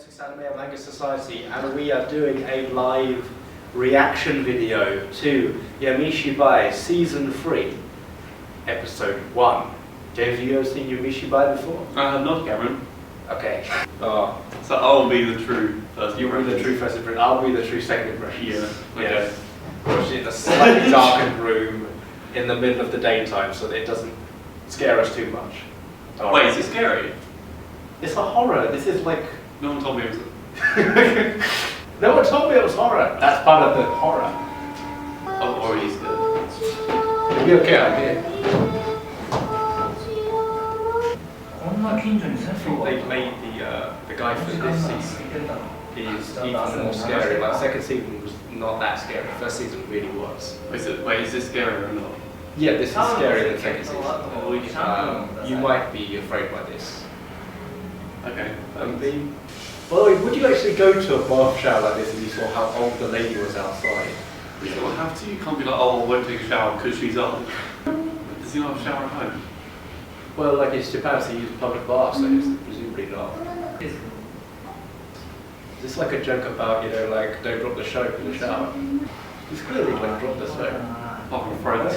Justice Anime and Manga Society, and we are doing a live reaction video to Yamishi Bai Season 3, Episode 1. James, have you ever seen Yamishi Bai before? I have not, Cameron. Okay. So I'll be the true first You'll impression. be the true first impression, I'll be the true second impression. Yeah. Okay. Watch it in a slightly darkened room in the middle of the daytime so that it doesn't scare us too much. Wait, is it scary? It's a horror. This is like... No one told me it was. No one told me it was horror. That's part of the horror. Oh, or he's good. It'll be okay, I'm here. They made the guy for this season is even more scary. Like, second season was not that scary. First season really was. Wait, is this scary or not? Yeah, this is scarier than second season. You might be afraid by this. Okay. By the way, would you actually go to a bath shower like this and you saw how old the lady was outside? You don't have to. You can't be like, oh, I won't take a shower because she's old. Does he not have a shower at home? Well, like it's Japan, so you use public baths, so it's presumably not. Is this like a joke about, you know, like, don't drop the soap in the shower? It's clearly like, drop the soap. Apart from Friends.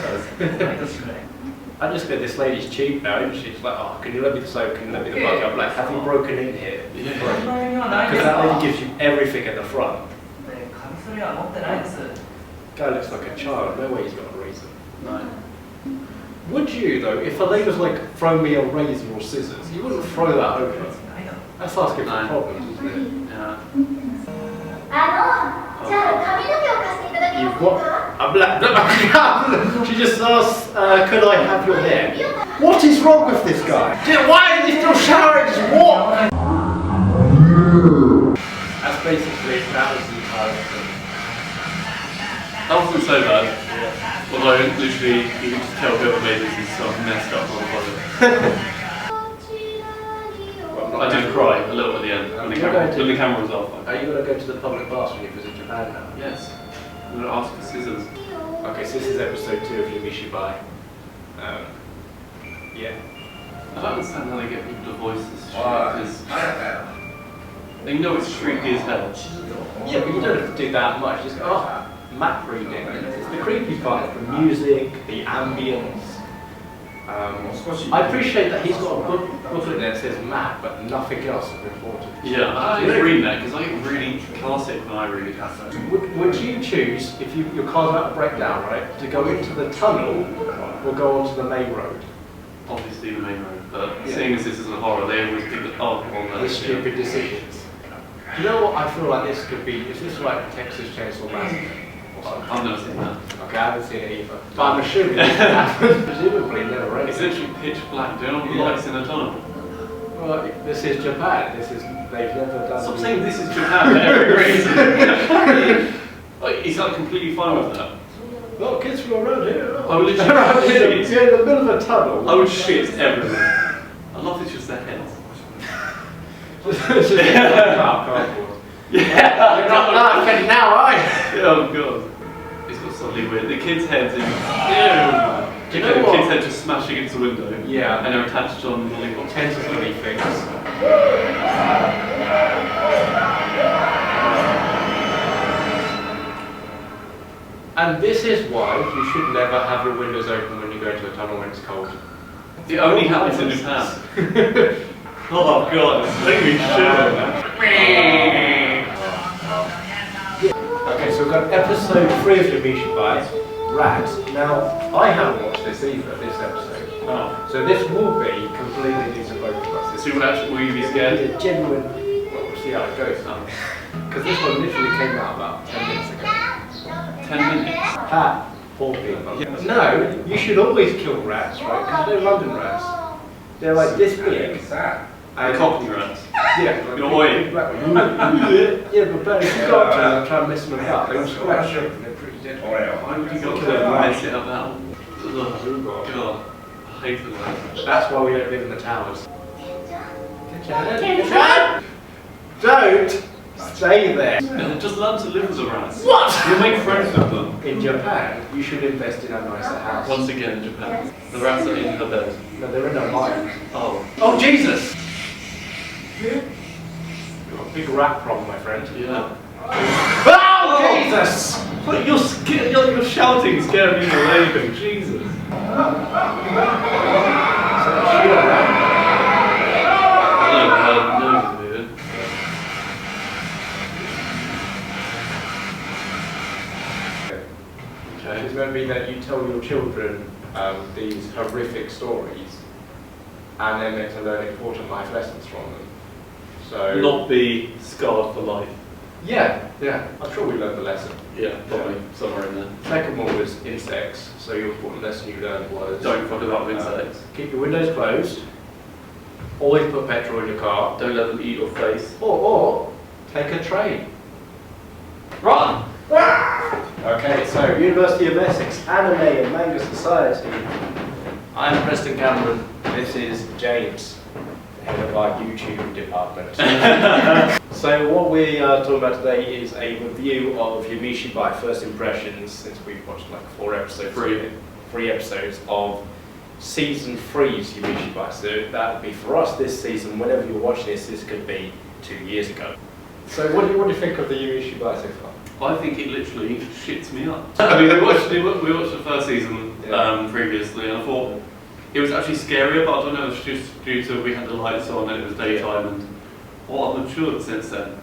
I just go, this lady's cheap now, and she's like, oh, can you let me the soap, can you let me the bucket? I'm like, have you broken in here? Yeah. Because that lady gives you everything at the front. Guy looks like a child, no way he's got a razor. No. Would you, though, if a lady was like, throw me a razor or scissors, you wouldn't throw that over? That's asking for problems, isn't it? Yeah. You've got a black. She just asked, could I have your hair? What is wrong with this guy? Why is he still showering? Just walk! That's basically that was the entire thing. That wasn't so bad. Although, literally, you can just tell whoever made this is some messed up motherfucker. I did cry a little at the end when the camera was off. Are you going to go to the public baths when you visit Japan now? Yes. I'm going to ask for scissors. Okay, so this is episode 2 of Yamishi Bai. Yeah. I don't understand how they get people to voice this shit, because they know it's creepy as hell. Yeah, but you don't have to do that much. Just go, oh, map reading. It's the creepy part, the music, the ambience. I appreciate that he's got a booklet there that says map, but nothing else is important. Yeah, I like reading that because I get really classic when I read it. Would you choose, if your car's about to break down, right, to go into the tunnel or go onto the main road? Obviously the main road, but seeing as this is a horror, they always pick the The stupid decisions. You know what I feel like this could be? Is this like Texas Chainsaw Massacre? I've never seen that. Okay, I haven't seen it either. But I'm assuming this happened. Presumably never read it. It's literally pitch black. Do you know what lights in a tunnel? Well, this is Japan. They've never done. Stop saying this is Japan for every reason. Like, he's like completely fine with that. Well, kids from around here. I would literally shit. You're in the middle of a tunnel. I would shit everywhere. I love it's just their heads. It's just cardboard. Yeah. You're not laughing now, are you? Oh god. It's got something weird. The kids' heads in. Ew. Do you know what? The kids' head just smashed against the window. Yeah. And they're attached on lollipops. Tentacle-y things. And this is why you should never have your windows open when you go into a tunnel when it's cold. It only happens in Japan. Oh god, it's making me shiver. Okay, so we've got episode 3 of Yamishi Bai, Rad. Now, I haven't watched this either, this episode. Oh. So this will be completely new to both of us. So will you be scared? It's a genuine, well, we'll see how it goes now. Because this one literally came out about 10 minutes ago. 10 minutes? Ah, poor people. Yeah. No, you should always kill rats, right? Because they're London rats. They're like this big. And cockney rats? Yeah. You're oi. Yeah, but better if you got to and try and mess them about. They'll scratch you. They're pretty dead. Why would you go to mess it up that one? God. I hate it. That's why we don't live in the towers. Don't stay there. Just learn to live with the rats. What? You'll make friends with them. In Japan, you should invest in a nicer house. Once again in Japan. The rats are in the bed. No, they're in a mine. Oh. Oh, Jesus! big rat problem, my friend. Yeah. Oh, Jesus! But you're shouting, scaring me more than anything. Jesus. Okay. It's meant to be that you tell your children these horrific stories, and they're meant to learn important life lessons from them. So not be scarred for life. Yeah. I'm sure we learned the lesson. Yeah, probably somewhere in there. Second one was insects. So your important lesson you learned was don't fuck about with insects. Keep your windows closed. Always put petrol in your car. Don't let them eat your face. Or take a train. Run! Okay, so University of Essex Anime and Manga Society. I'm Preston Cameron. This is James, the head of our YouTube department. So what we are talking about today is a review of Yamishi Bai First Impressions, since we've watched like 4 episodes. Three episodes of Season 3's Yamishi Bai. So that would be for us this season. Whenever you're watching this could be 2 years ago. So what do you think of the Yamishi Bai so far? I think it literally shits me up. I mean, we watched the first season previously, and I thought it was actually scarier, but I don't know if it's just due to we had the lights on and it was daytime, and I've matured since then.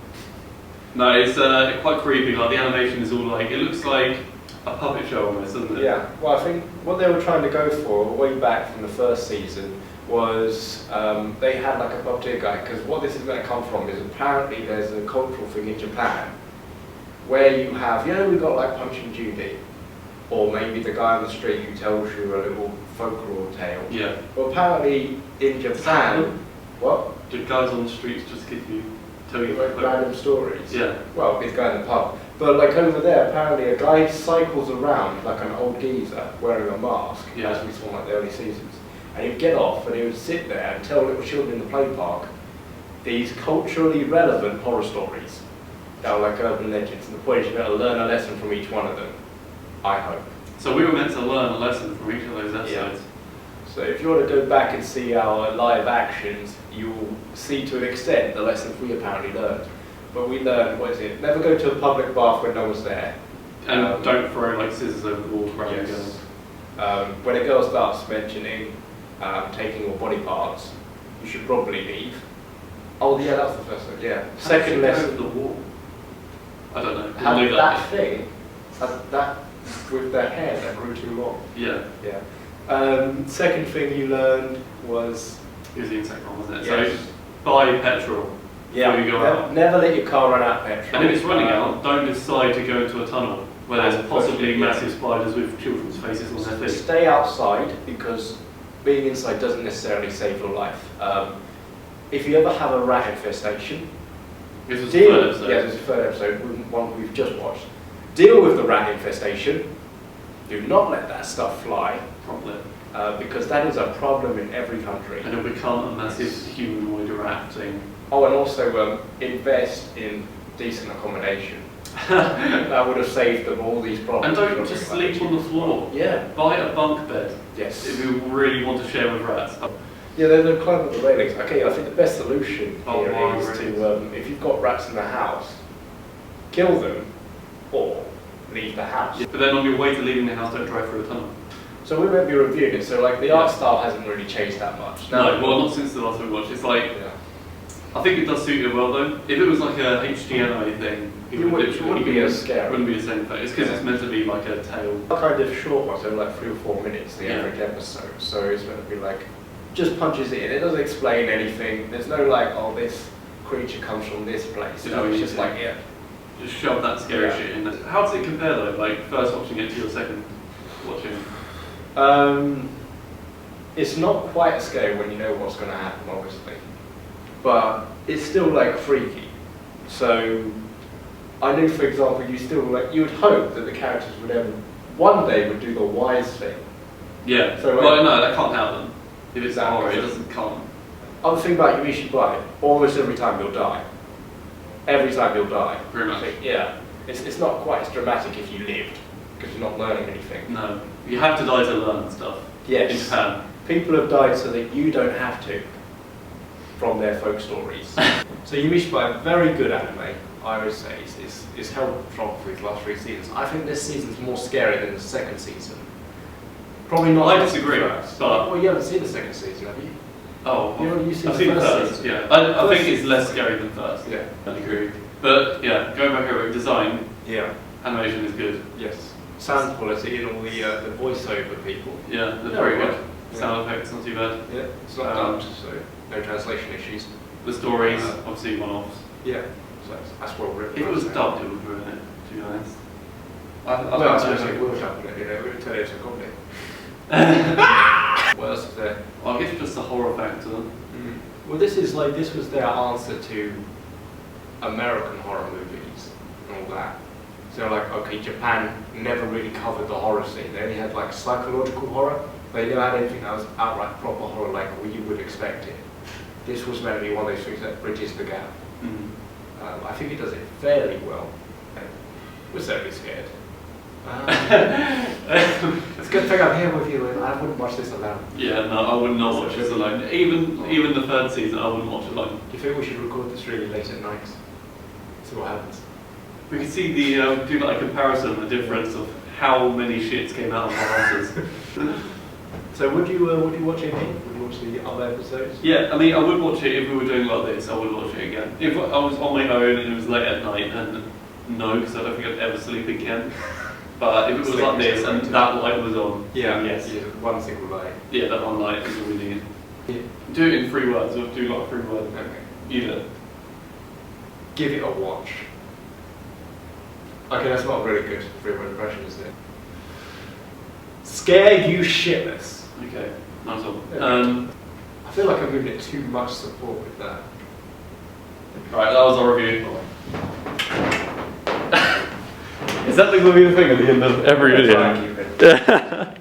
No, it's quite creepy. Like the animation is all like, it looks like a puppet show almost, doesn't it? Yeah. Well, I think what they were trying to go for way back from the first season was they had like a puppeteer guy, because what this is going to come from is apparently there's a cultural thing in Japan where you have, we've got like Punch and Judy, or maybe the guy on the street who tells you a little folklore tale. Yeah. Well, apparently in Japan, what? Do guys on the streets just tell you like random stories? Yeah. Well, this guy in the pub. But like over there, apparently a guy cycles around like an old geezer wearing a mask, as we saw in like the early seasons. And he'd get off and he would sit there and tell little children in the play park these culturally relevant horror stories. They were like urban legends, and the point is you better learn a lesson from each one of them, I hope. So we were meant to learn a lesson from each of those episodes. Yeah. So if you want to go back and see our live actions, you'll see to an extent the lessons we apparently learned. But we learned, never go to a public bath when no one's there. And don't throw like scissors over the wall to grab a girl. When a girl starts mentioning taking your body parts, you should probably leave. Oh yeah, that was the first one, yeah. Second lesson. Over the wall. I don't know. How that thing, that with their hair that grew too long. Yeah. Second thing you learned was... It was the insect one, wasn't it? Yes. So buy petrol before you go out. Never let your car run out of petrol. And if it's running out, don't decide to go into a tunnel where there's possibly massive spiders with children's faces on their feet. Stay outside, because being inside doesn't necessarily save your life. If you ever have a rat infestation, This was the third episode. Yeah, this is the third episode, one we've just watched. Deal with the rat infestation. Do not let that stuff fly. Properly. Because that is a problem in every country. And it'll become a massive humanoid rat thing. Oh, and also invest in decent accommodation. That would have saved them all these problems. And don't just sleep on the floor. Yeah. Buy a bunk bed. Yes. If you really want to share with rats. Yeah, they'll climb up the railings. Okay, I think the best solution here is to, if you've got rats in the house, kill them or leave the house. Yeah, but then on your way to leaving the house, don't drive through a tunnel. So we won't be reviewing it, so like the art style hasn't really changed that much. No, well not since the last one we watched. It's like, I think it does suit it well though. If it was like a HD anime thing, it wouldn't be as scary. It wouldn't be the same thing. It's because it's meant to be like a tale. Kind of short ones, they're like 3 or 4 minutes, the average episode. So it's meant to be like, just punches it in. It doesn't explain anything. There's no like, oh, this creature comes from this place. No, it's just like, just shove that scary shit in there. How does it compare though, like first watching it to your second watching? It's not quite as scary when you know what's going to happen, obviously. But it's still like freaky. So I knew, for example, you would hope that the characters would ever, one day would do the wise thing. Yeah, so well no, that can't happen. If it's horror, it doesn't come. Other thing about Yamishi Bai, almost every time you'll die. Every time you'll die. Pretty much. Yeah. It's not quite as dramatic if you lived, because you're not learning anything. No. You have to die to learn stuff. Yes. In Japan. People have died so that you don't have to. from their folk stories. So Yamishi Bai, very good anime, I would say, is held strong for his last 3 seasons. I think this season's more scary than the second season. Probably not. I disagree, but well, you haven't seen the second season, have you? oh, You've seen I've the seen first first. season. Yeah, I think it's less scary than first. Yeah. I agree. But yeah, going back over design, Yeah. animation is good. Yes. Sound quality and all the voiceover people. Yeah, they're Yeah, very right. good. Sound effects not too bad. Yeah. It's not dubbed, so no translation issues. The stories, obviously one-offs. Yeah. So that's well written. If it was I'd say. dubbed, it would ruin it, to be honest. I Well, I suppose don't it know. will happen, you know, we would tell you it's a comedy. What else is there? Well, I guess just the horror factor. Well, this was their answer to American horror movies and all that. So they're like, okay, Japan never really covered the horror scene. They only had like psychological horror. They never had anything that was outright proper horror like you would expect it. This was meant to be one of those things that bridges the gap. I think it does it fairly well. We're certainly scared. It's a good thing I'm here with you, and I wouldn't watch this alone. Yeah, no, I would not watch this alone. Even the third season, I wouldn't watch it alone. Do you think we should record this really late at night? See what happens. We can see the do like a comparison, the difference of how many shits came out of our houses. So would you watch it again? Would you watch the other episodes? Yeah, I mean, I would watch it if we were doing like this. I would watch it again. If I was on my own and it was late at night, and no, because I don't think I'd ever sleep again. But if it was like this and that light was on, yes. Yeah, one single light. Yeah, that one light is all we need. Yeah. Do it in 3 words, or do like 3 words. Okay. Either. Give it a watch. Okay, that's not a really good 3-word impression, is it? Scare you shitless. Okay, nice one. Okay. I feel like I'm giving it too much support with that. Right, that was our review. Is that going to be the thing at the end of every video? Try and keep it.